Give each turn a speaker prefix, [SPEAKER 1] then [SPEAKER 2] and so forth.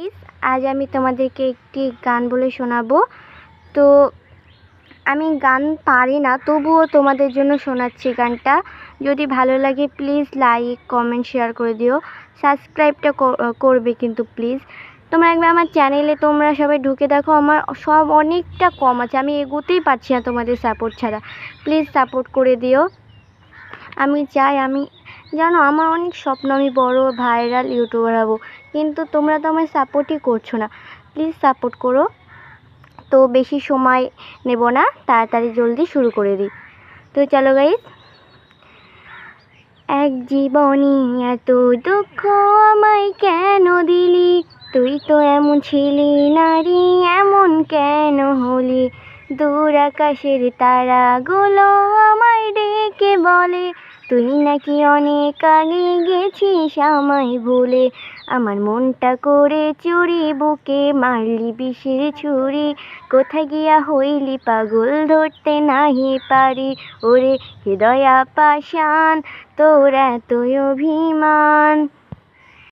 [SPEAKER 1] Guys, আজ আমি তোমাদেরকে একটি গান বলে শোনাবো। তো আমি গান পারি না, তবুও তোমাদের জন্য শোনাচ্ছি গানটা। যদি ভালো লাগে প্লিজ লাইক কমেন্ট শেয়ার করে দিও, সাবস্ক্রাইবটা করবে কিন্তু প্লিজ। তোমরা একবার আমার চ্যানেলে তোমরা সবাই ঢুকে দেখো, আমার সব অনেকটা কম আছে, আমি এগোতেই পারছি না তোমাদের সাপোর্ট ছাড়া। প্লিজ সাপোর্ট করে দিও। আমি চাই, জানো আমার অনেক স্বপ্ন, আমি বড় ভাইরাল ইউটিউবার হব, কিন্তু তোমরা তো আমার সাপোর্টই করছো না। প্লিজ সাপোর্ট করো। তো বেশি সময় নেব না, তাড়াতাড়ি জলদি শুরু করে দিই। তো চলো গাইস। এক জীবনে এত দুঃখ আমায় কেন দিলি, তুই তো এমন ছিলি নারী, এমন কেন হলি। দূর আকাশের তারাগুলো আমায় ডেকে বলে, তুই নাকি অনেক আগে গেছিস আমায় ভুলে। আমার মনটা করে চুরি, বুকে মারলি বিষের ছুরি। কোথায় গিয়া হইলি পাগল, ধরতে নাহি পারি। ওরে হৃদয়া পাষাণ, তোর এতই অভিমান।